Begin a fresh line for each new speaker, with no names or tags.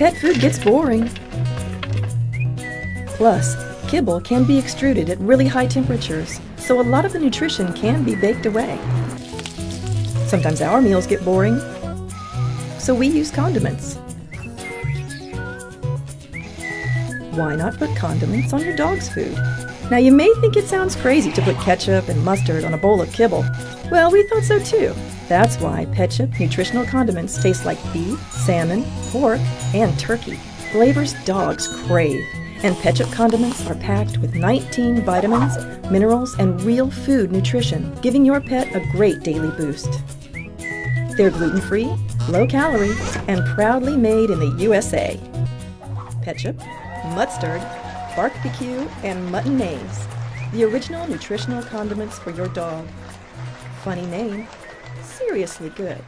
pet food gets boring. Plus, kibble can be extruded at really high temperatures, so a lot of the nutrition can be baked away. Sometimes our meals get boring, so we use condiments. Why not put condiments on your dog's food? Now you may think it sounds crazy to put ketchup and mustard on a bowl of kibble. Well, we thought so too. That's why Petchup nutritional condiments taste like beef, salmon, pork, and turkey. Flavors dogs crave. And Petchup condiments are packed with 19 vitamins, minerals, and real food nutrition, giving your pet a great daily boost. They're gluten-free, low-calorie, and proudly made in the USA. Petchup, mustard, barbecue, and muttonnaise. The original nutritional condiments for your dog. Funny name, seriously good.